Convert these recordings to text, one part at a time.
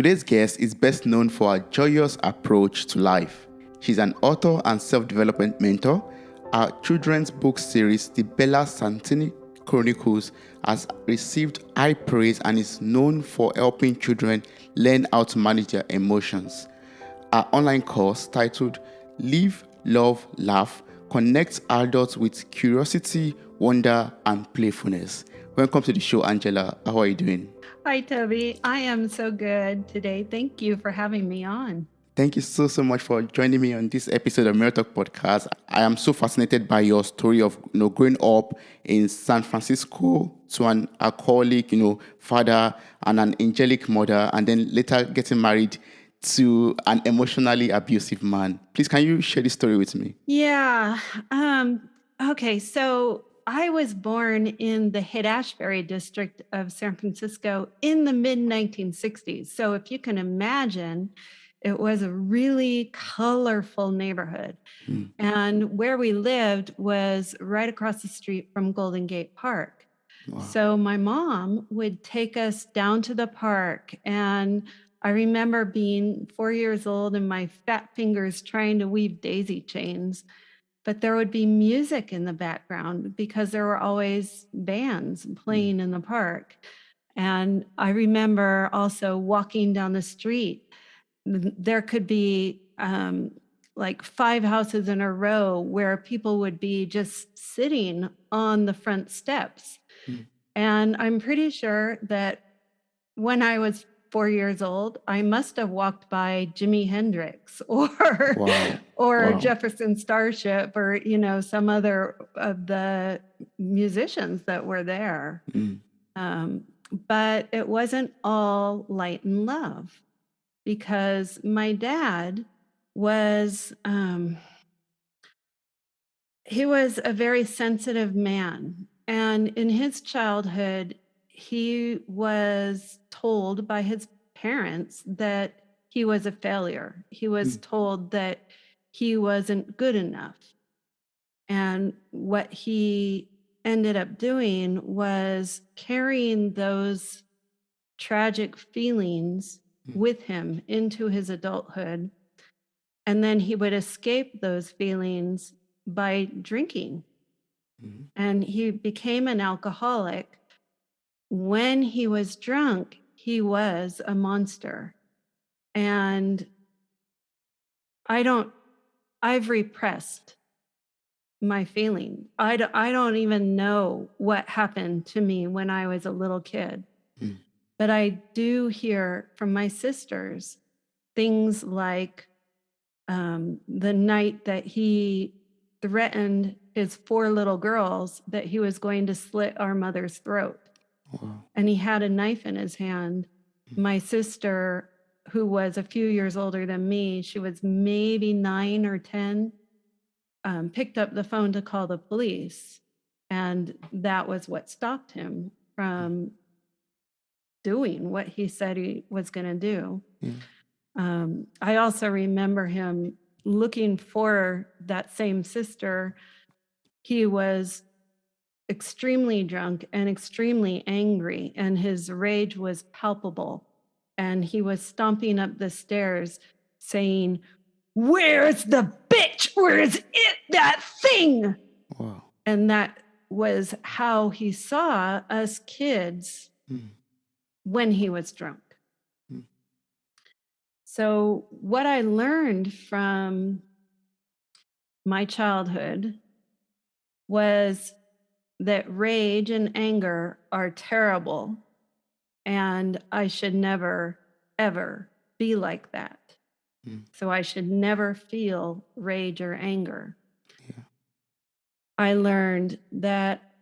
Today's guest is best known for her joyous approach to life. She's an author and self-development mentor. Her children's book series, The Bella Santini Chronicles, has received high praise and is known for helping children learn how to manage their emotions. Our online course titled Live, Love, Laugh connects adults with curiosity, wonder, and playfulness. Welcome to the show, Angela. How are you doing? Hi, Toby. I am so good today. Thank you for having me on. Thank you so much for joining me on this episode of Mirror Talk Podcast. I am so fascinated by your story of growing up in San Francisco to an alcoholic father and an angelic mother, and then later getting married to an emotionally abusive man. Please, can you share this story with me? Yeah. Okay. So I was born in the Haight-Ashbury district of San Francisco in the mid 1960s. So if you can imagine, it was a really colorful neighborhood. And where we lived was right across the street from Golden Gate Park. Wow. So my mom would take us down to the park, and I remember being 4 years old and my fat fingers trying to weave daisy chains, but there would be music in the background because there were always bands playing in the park. And I remember also walking down the street. There could be like 5 houses in a row where people would be just sitting on the front steps. And I'm pretty sure that when I was 4 years old, I must have walked by Jimi Hendrix or Wow. or Wow. Jefferson Starship or some other of the musicians that were there. But it wasn't all light and love, because my dad was he was a very sensitive man. And in his childhood, he was told by his parents that he was a failure. He was told that he wasn't good enough. And what he ended up doing was carrying those tragic feelings with him into his adulthood. And then he would escape those feelings by drinking. And he became an alcoholic. When he was drunk, he was a monster. And I've repressed my feeling. I don't even know what happened to me when I was a little kid. But I do hear from my sisters things like the night that he threatened his 4 little girls that he was going to slit our mother's throat. Wow. And he had a knife in his hand. My sister, who was a few years older than me, she was maybe 9 or 10, picked up the phone to call the police. And that was what stopped him from doing what he said he was going to do. I also remember him looking for that same sister. He was extremely drunk and extremely angry, and his rage was palpable. And he was stomping up the stairs saying, "Where's the bitch? Where is it, that thing?" Wow. And that was how he saw us kids when he was drunk. So what I learned from my childhood was that rage and anger are terrible, and I should never, ever be like that. So I should never feel rage or anger. Yeah. I learned that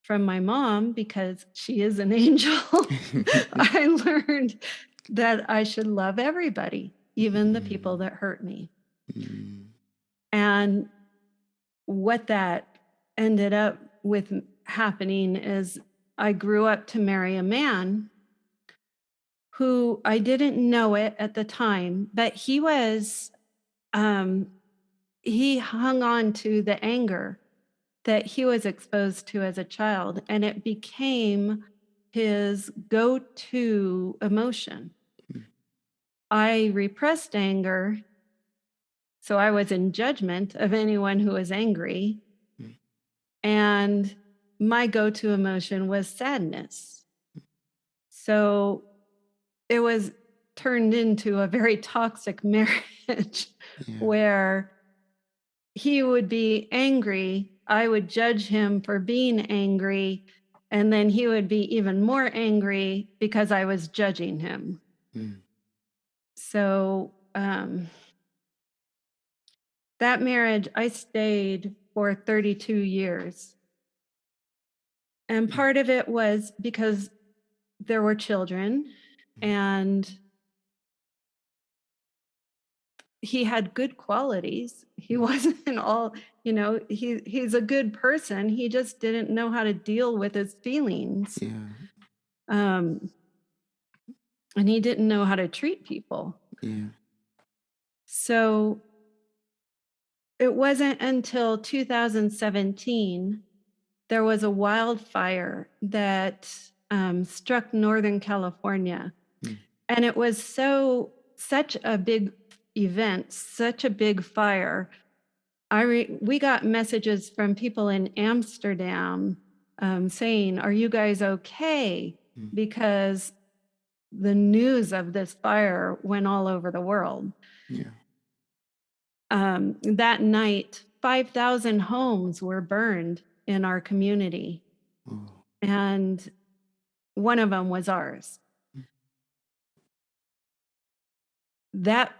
from my mom, because she is an angel. I learned that I should love everybody, even the people that hurt me. And what that ended up with happening is I grew up to marry a man who, I didn't know it at the time, but he was, he hung on to the anger that he was exposed to as a child, and it became his go-to emotion. I repressed anger, so I was in judgment of anyone who was angry. Mm. And my go-to emotion was sadness. So it was turned into a very toxic marriage Yeah. where he would be angry, I would judge him for being angry, and then he would be even more angry because I was judging him. Mm. So that marriage, I stayed for 32 years. And Mm. part of it was because there were children, and he had good qualities. He wasn't all, he's a good person. He just didn't know how to deal with his feelings. Yeah. Um, and he didn't know how to treat people. Yeah. So it wasn't until 2017 there was a wildfire that struck Northern California. Mm. And it was such a big event, such a big fire. We got messages from people in Amsterdam saying, "Are you guys okay?" Mm. Because the news of this fire went all over the world. Yeah. That night, 5,000 homes were burned in our community, Oh. and one of them was ours. Mm. That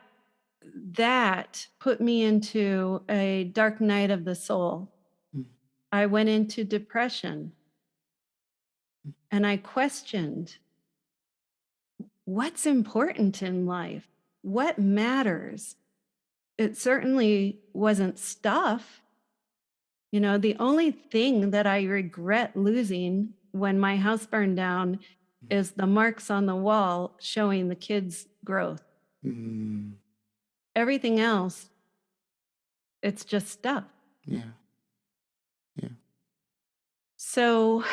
put me into a dark night of the soul. Mm. I went into depression, and I questioned what's important in life? What matters? It certainly wasn't stuff. The only thing that I regret losing when my house burned down is the marks on the wall showing the kids' growth. Mm. Everything else, it's just stuff. Yeah. Yeah. So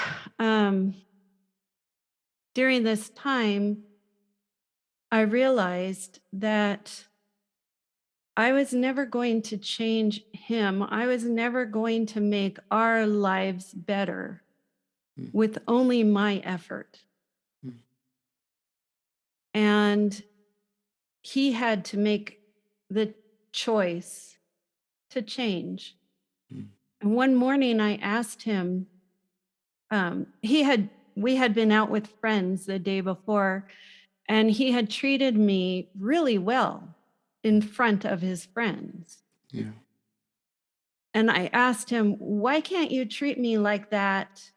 during this time, I realized that I was never going to change him. I was never going to make our lives better Mm. with only my effort. Mm. And he had to make the choice to change. Mm. And one morning I asked him, we had been out with friends the day before, and he had treated me really well in front of his friends. Yeah. And I asked him, "Why can't you treat me like that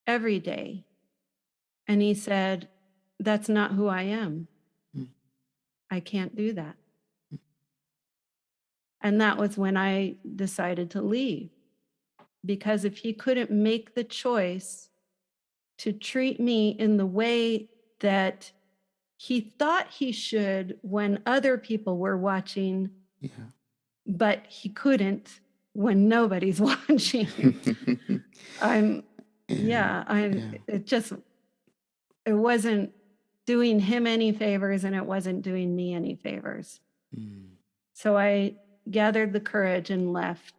every day?" And he said, "That's not who I am. Mm. I can't do that." And that was when I decided to leave. Because if he couldn't make the choice to treat me in the way that he thought he should when other people were watching, Yeah. but he couldn't when nobody's watching, I'm, Yeah. yeah, Yeah. it wasn't doing him any favors, and it wasn't doing me any favors. Mm. So I gathered the courage and left.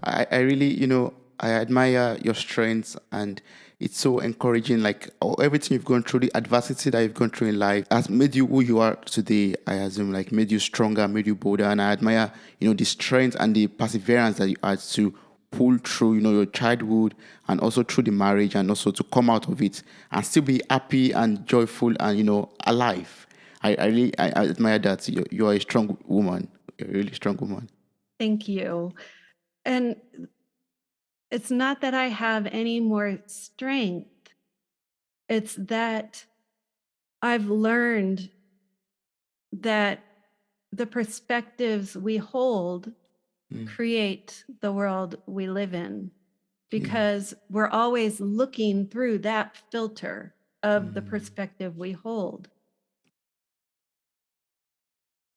I really, I admire your strengths, and it's so encouraging. Like everything you've gone through, the adversity that you've gone through in life has made you who you are today. I assume, like, made you stronger, made you bolder. And I admire, the strength and the perseverance that you had to pull through, your childhood and also through the marriage, and also to come out of it and still be happy and joyful and, alive. I admire that. You are a strong woman. You're a really strong woman. Thank you. And it's not that I have any more strength, it's that I've learned that the perspectives we hold Mm. create the world we live in, Yeah. because we're always looking through that filter of the Mm. perspective we hold.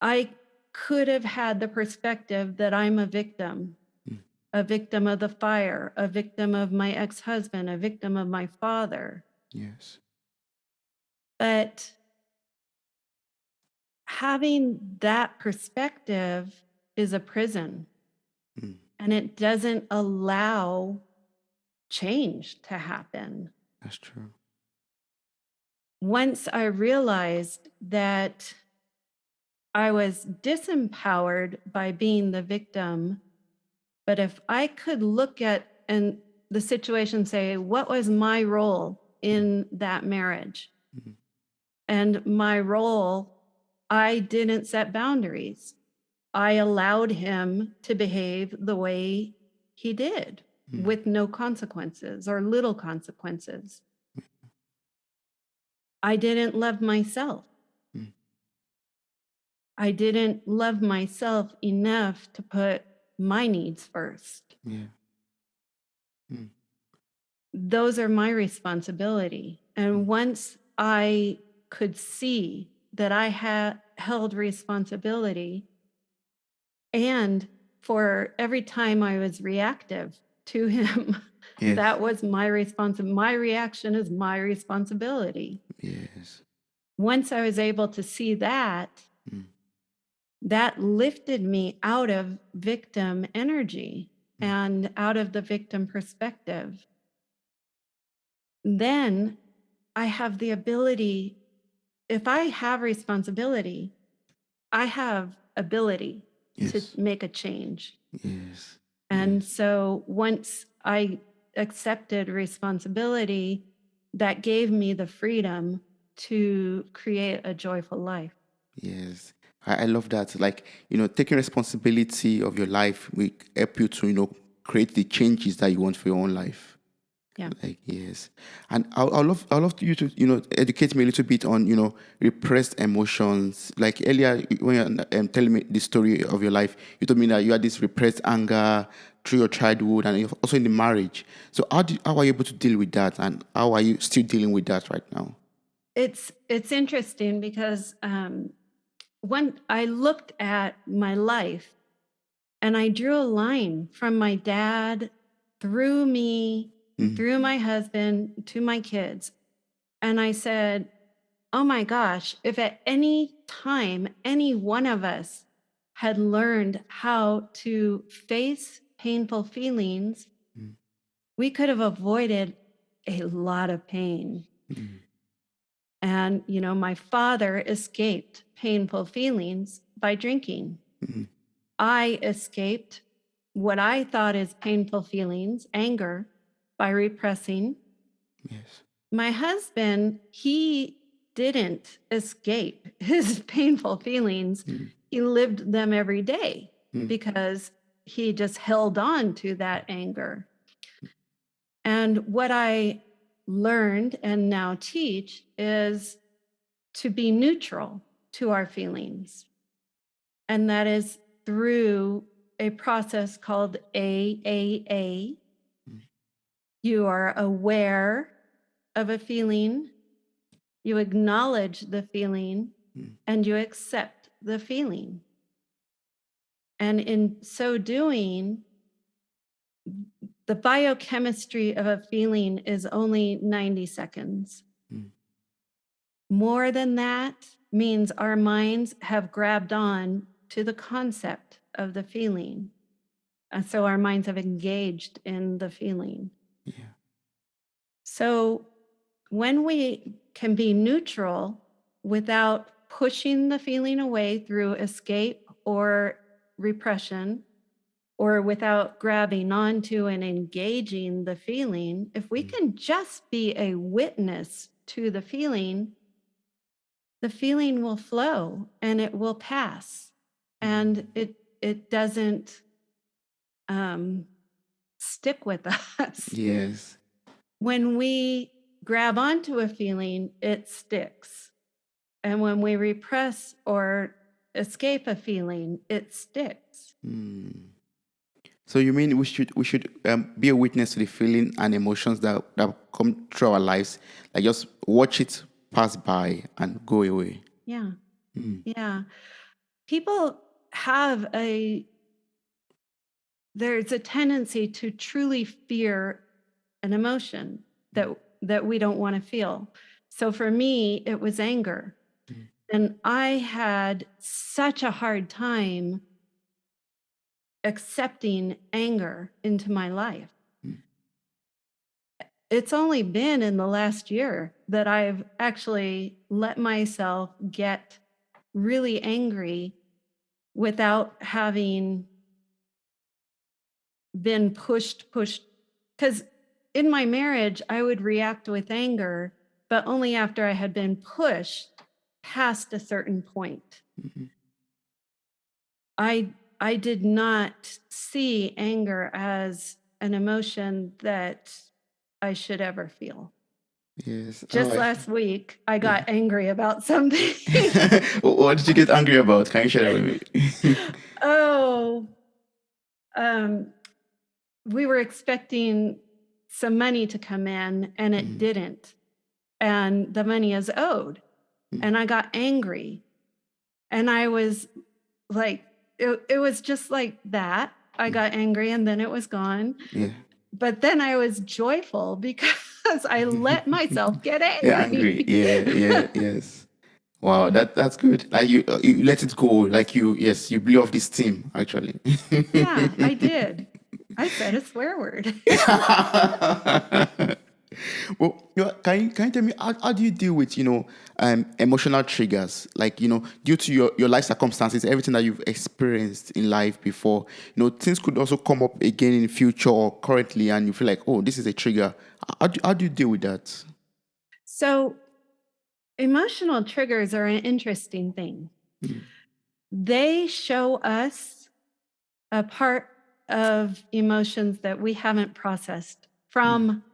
I could have had the perspective that I'm a victim, Mm. a victim of the fire, a victim of my ex-husband, a victim of my father. Yes. But having that perspective is a prison, Mm. and it doesn't allow change to happen. That's true. Once I realized that I was disempowered by being the victim, but if I could look at and the situation, say, what was my role in that marriage? Mm. And my role, I didn't set boundaries. I allowed him to behave the way he did Mm. with no consequences or little consequences. I didn't love myself. Mm. I didn't love myself enough to put my needs first. Yeah. Mm. Those are my responsibility. And once I could see that I had held responsibility, and for every time I was reactive to him, Yes. that was my my reaction is my responsibility. Yes. Once I was able to see that, Mm. that lifted me out of victim energy and out of the victim perspective. Then I have the ability, if I have responsibility, I have ability to Yes. make a change. Yes. And Yes. so once I accepted responsibility, that gave me the freedom to create a joyful life. Yes. I love that. Like, taking responsibility of your life will help you to, create the changes that you want for your own life. Yeah. Like, yes. And I love you to, educate me a little bit on, repressed emotions. Like earlier, when you're telling me the story of your life, you told me that you had this repressed anger through your childhood and also in the marriage. So how are you able to deal with that? And how are you still dealing with that right now? It's interesting because when I looked at my life and I drew a line from my dad through me, Mm. through my husband to my kids. And I said, oh my gosh, if at any time any one of us had learned how to face painful feelings, Mm. we could have avoided a lot of pain. Mm. And, my father escaped painful feelings by drinking. Mm. I escaped what I thought is painful feelings, anger, by repressing. Yes. My husband, he didn't escape his painful feelings. Mm. He lived them every day Mm. because he just held on to that anger. And what I learned and now teach is to be neutral to our feelings. And that is through a process called AAA. Mm. You are aware of a feeling, you acknowledge the feeling, Mm. and you accept the feeling. And in so doing, the biochemistry of a feeling is only 90 seconds. Mm. More than that means our minds have grabbed on to the concept of the feeling. And so our minds have engaged in the feeling. Yeah. So when we can be neutral without pushing the feeling away through escape or repression, or without grabbing onto and engaging the feeling, if we Mm. can just be a witness to the feeling will flow and it will pass. And it doesn't stick with us. Yes. When we grab onto a feeling, it sticks. And when we repress or escape a feeling, it sticks. Mm. So you mean we should be a witness to the feeling and emotions that come through our lives, like just watch it pass by and go away. Yeah. Mm. Yeah. People have there's a tendency to truly fear an emotion that we don't want to feel. So for me, it was anger. Mm. And I had such a hard time accepting anger into my life. Mm. It's only been in the last year that I've actually let myself get really angry without having been pushed. Because in my marriage, I would react with anger, but only after I had been pushed past a certain point. Mhm. I did not see anger as an emotion that I should ever feel. Yes. Oh, Just last week, I yeah. got angry about something. What did you get angry about? Can you share that with me? Oh, um, we were expecting some money to come in and it Mm. didn't. And the money is owed. Mm. And I got angry. And I was like, it was just like that. I got angry and then it was gone. Yeah. But then I was joyful because I let myself get Yeah, angry. angry. Yeah, yes. Wow, that's good. Like you let it go. Like you blew off this steam actually. Yeah, I did. I said a swear word. Well, can you tell me how do you deal with emotional triggers, like due to your life circumstances, everything that you've experienced in life before, things could also come up again in the future or currently, and you feel like, oh, this is a trigger. How do you deal with that? So, emotional triggers are an interesting thing. They show us a part of emotions that we haven't processed from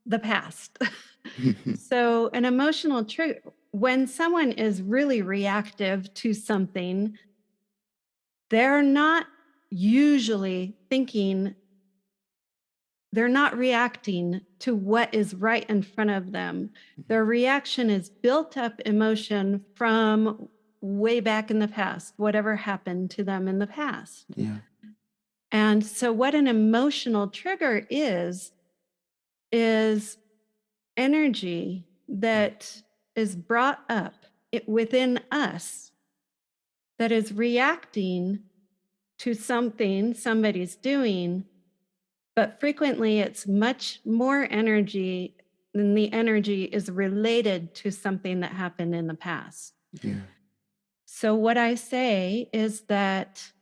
the past. So, an emotional trigger, when someone is really reactive to something, they're not usually thinking, they're not reacting to what is right in front of them. Their reaction is built up emotion from way back in the past, whatever happened to them in the past. Yeah. And so, what an emotional trigger is energy that is brought up within us that is reacting to something somebody's doing, but frequently it's much more energy than the energy is related to something that happened in the past. Yeah. So, what I say is that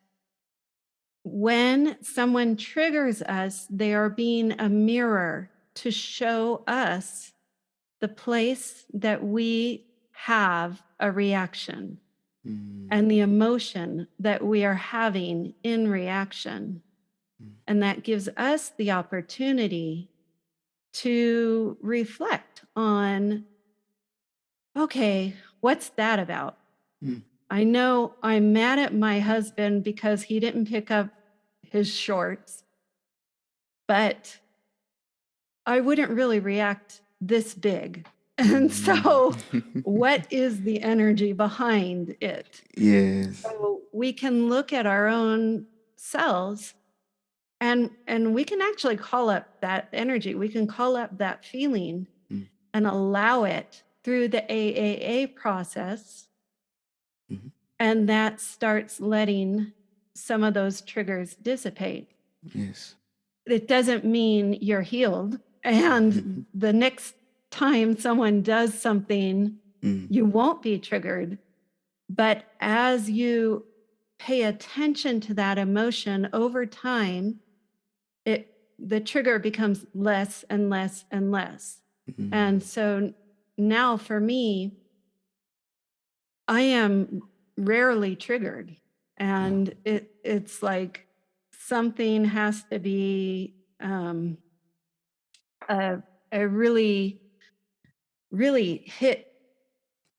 when someone triggers us, they are being a mirror to show us the place that we have a reaction and the emotion that we are having in reaction. And that gives us the opportunity to reflect on, okay, what's that about? Mm. I know I'm mad at my husband because he didn't pick up his shorts, but I wouldn't really react this big. And so, what is the energy behind it? Yes. So, we can look at our own selves and we can actually call up that energy. We can call up that feeling Mm. and allow it through the AAA process. Mhm. And that starts letting some of those triggers dissipate. Yes. It doesn't mean you're healed. And the next time someone does something, Mm. you won't be triggered. But as you pay attention to that emotion over time, the trigger becomes less and less and less. And so now for me, I am rarely triggered. And it's like something has to be a, a really, really hit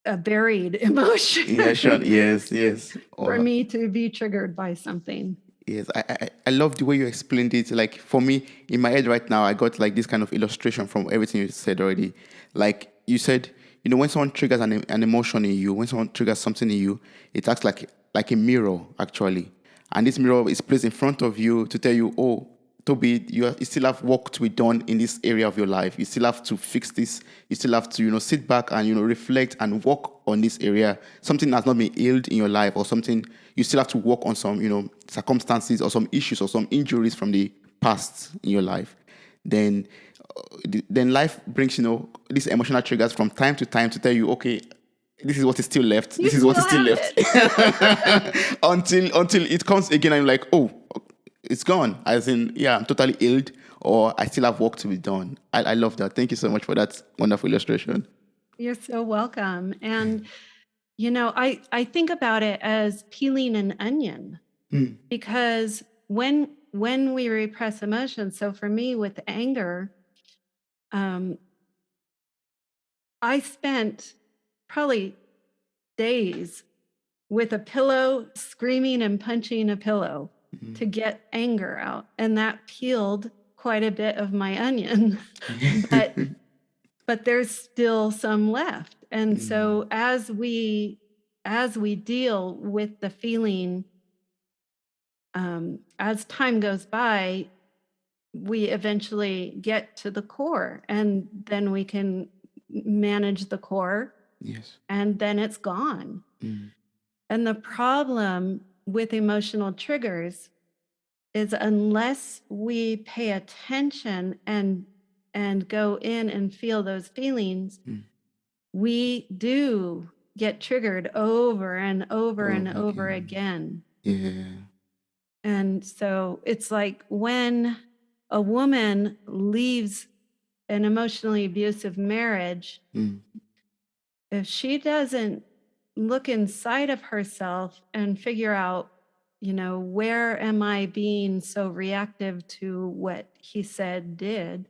a buried Yeah, sure. emotion Yes, yes. for Or me to be triggered by something. yes, I love the way you explained it. Like for me, in my head right now, I got like this kind of illustration from everything you said already. Like you said, when someone triggers an emotion in you, when someone triggers something in you, it acts like a mirror actually. and this mirror is placed in front of you to tell you, oh, Toby, you still have work to be done in this area of your life. You still have to fix this. You still have to, sit back and, reflect and work on this area. Something that's not been healed in your life, or something you still have to work on, some, circumstances or some issues or some injuries from the past in your life. Then life brings, these emotional triggers from time to time to tell you, okay, this is what is still left. You This is what is still still have left. until it comes again and you're like, oh, it's gone. As in, yeah, I'm totally healed, or I still have work to be done. I love that. Thank you so much for that wonderful illustration. You're so welcome. And, I think about it as peeling an onion, because when we repress emotions, so for me with anger, I spent probably days with a pillow, screaming and punching a pillow to get anger out. And that peeled quite a bit of my onion. but there's still some left. And so as we deal with the feeling, as time goes by, we eventually get to the core, and then we can manage the core. Yes. And then it's gone. And the problem with emotional triggers is, unless we pay attention and go in and feel those feelings, we do get triggered over and over and over again. Yeah. And so it's like when a woman leaves an emotionally abusive marriage, if she doesn't look inside of herself and figure out, where am I being so reactive to what he said, did,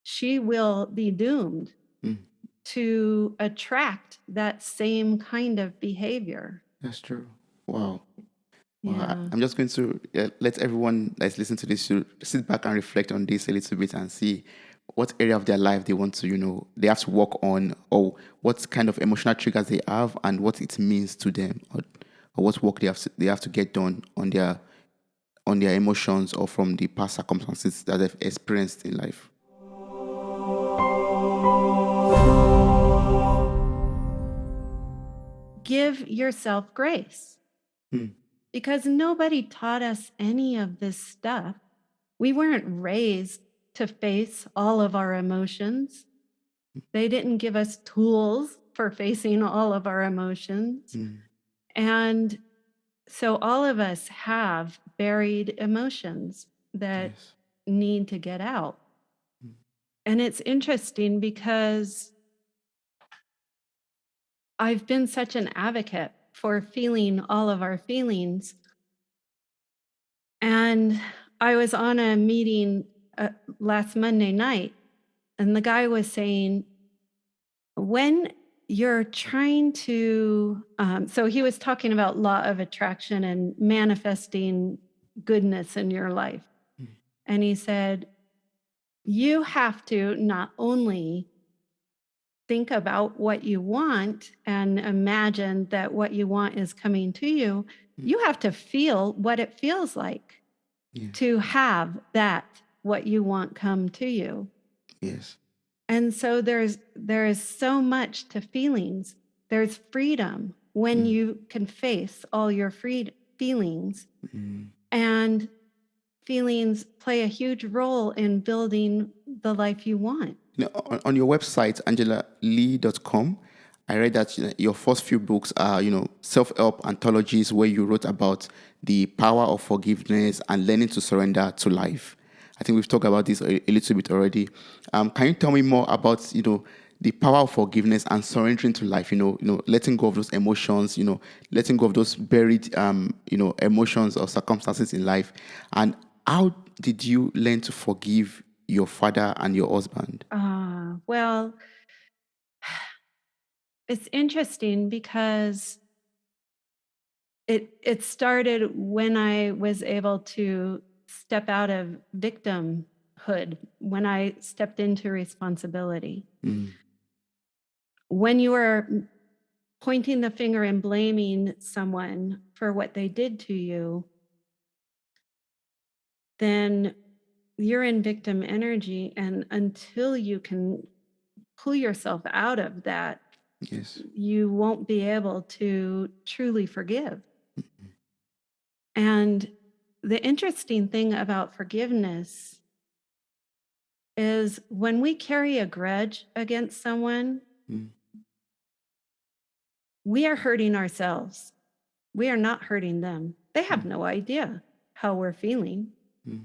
she will be doomed to attract that same kind of behavior. That's true. Wow. Well, Yeah. I'm just going to let everyone that's listening to this to sit back and reflect on this a little bit and see what area of their life they want to, they have to work on, or what kind of emotional triggers they have and what it means to them, or what work they have to get done on their emotions or from the past circumstances that they've experienced in life. Give yourself grace. Because nobody taught us any of this stuff. We weren't raised to face all of our emotions. They didn't give us tools for facing all of our emotions. And so all of us have buried emotions that need to get out. And it's interesting because I've been such an advocate for feeling all of our feelings. And I was on a meeting last Monday night, and the guy was saying, when you're trying to, so he was talking about law of attraction and manifesting goodness in your life. And he said, you have to not only think about what you want and imagine that what you want is coming to you, you have to feel what it feels like to have that, what you want, come to you. Yes. And so there is so much to feelings. There's freedom when you can face all your feelings. And feelings play a huge role in building the life you want. On your website, angelalegh.com, I read that your first few books are, self-help anthologies where you wrote about the power of forgiveness and learning to surrender to life. I think we've talked about this a little bit already. Can you tell me more about, the power of forgiveness and surrendering to life? Letting go of those emotions, letting go of those buried, emotions or circumstances in life. And how did you learn to forgive your father and your husband? Well, it's interesting because it started when I was able to step out of victimhood, when I stepped into responsibility. When you are pointing the finger and blaming someone for what they did to you, then you're in victim energy. And until you can pull yourself out of that, Yes. you won't be able to truly forgive. And the interesting thing about forgiveness is when we carry a grudge against someone, Mm. we are hurting ourselves. We are not hurting them. They have no idea how we're feeling. Mm.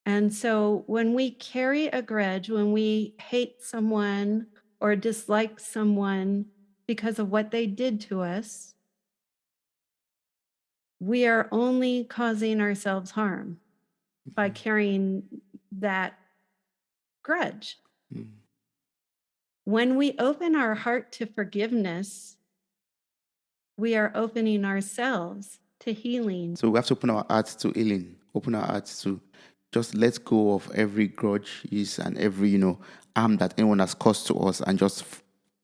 And so when we carry a grudge, when we hate someone or dislike someone because of what they did to us, we are only causing ourselves harm by carrying that grudge. Mm. When we open our heart to forgiveness, we are opening ourselves to healing. So we have to open our hearts to healing, open our hearts to just let go of every grudge and every, harm that anyone has caused to us, and just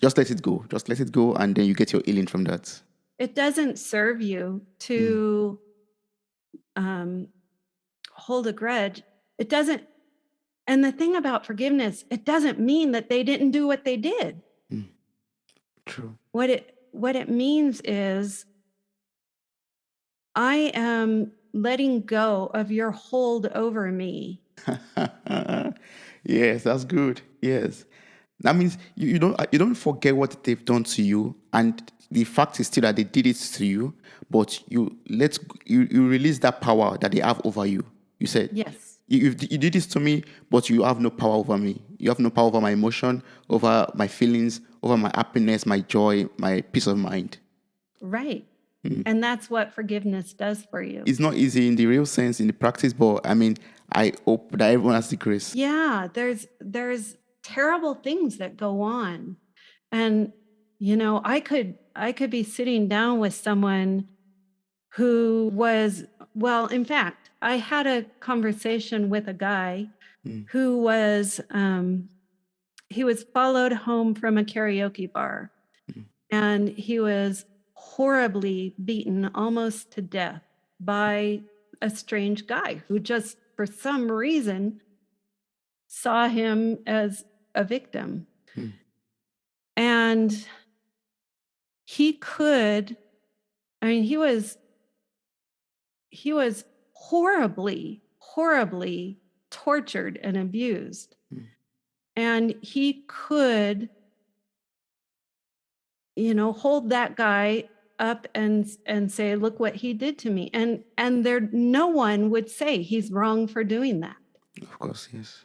let it go. Just let it go, and then you get your healing from that. It doesn't serve you to hold a grudge. It doesn't. And the thing about forgiveness, it doesn't mean that they didn't do what they did. True. What it means is I am letting go of your hold over me. Yes, that's good. Yes. That means you don't forget what they've done to you, and the fact is still that they did it to you, but you release that power that they have over you. You said, Yes. you did this to me, but you have no power over me. You have no power over my emotion, over my feelings, over my happiness, my joy, my peace of mind. Right. And that's what forgiveness does for you. It's not easy in the real sense, in the practice, but I mean, I hope that everyone has the grace. Yeah, there's terrible things that go on. And I could be sitting down with someone who was, well, in fact, I had a conversation with a guy who was he was followed home from a karaoke bar, and he was horribly beaten almost to death by a strange guy who just for some reason saw him as a victim. And he could, I mean, he was horribly tortured and abused. And he could, hold that guy up and say, look what he did to me. And there no one would say he's wrong for doing that. Of course, yes.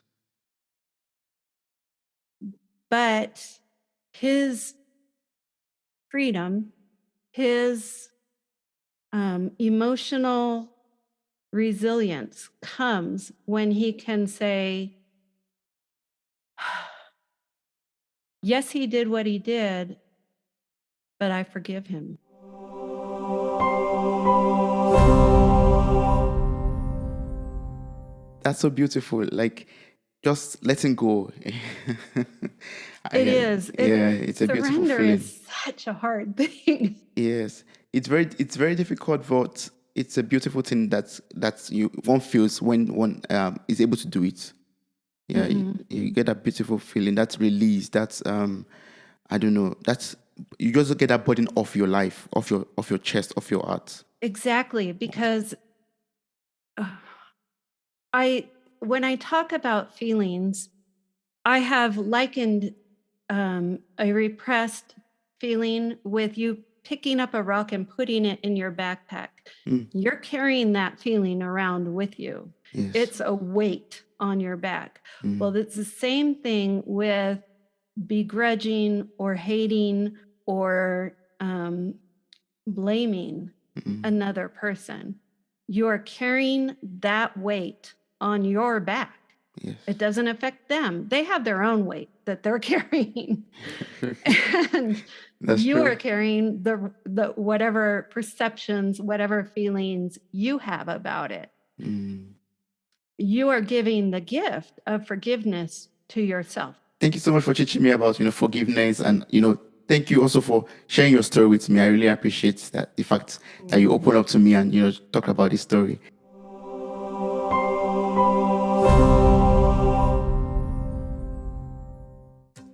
But his freedom, his emotional resilience comes when he can say, yes, he did what he did, but I forgive him. That's so beautiful. Like just letting go. It is. Yeah, it's a beautiful Surrender feeling. is such a hard thing. Yes, it's very difficult, but it's a beautiful thing that one feels when one is able to do it. Yeah, you get that beautiful feeling. That's release. That's I don't know. That's you just get that burden off your life, off your chest, off your heart. Exactly, because when I talk about feelings, I have likened a repressed feeling with you picking up a rock and putting it in your backpack. You're carrying that feeling around with you. Yes. It's a weight on your back. Well, it's the same thing with begrudging or hating or blaming another person. You're carrying that weight on your back. Yes. It doesn't affect them. They have their own weight that they're carrying. And That's you true. are carrying the whatever perceptions, whatever feelings you have about it. You are giving the gift of forgiveness to yourself. Thank you so much for teaching me about forgiveness, and thank you also for sharing your story with me. I really appreciate that, the fact that you open up to me and talk about this story.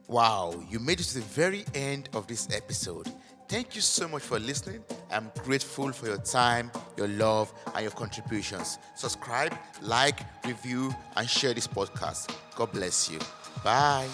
Wow, you made it to the very end of this episode. Thank you so much for listening. I'm grateful for your time, your love, and your contributions. Subscribe, like, review, and share this podcast. God bless you. Bye.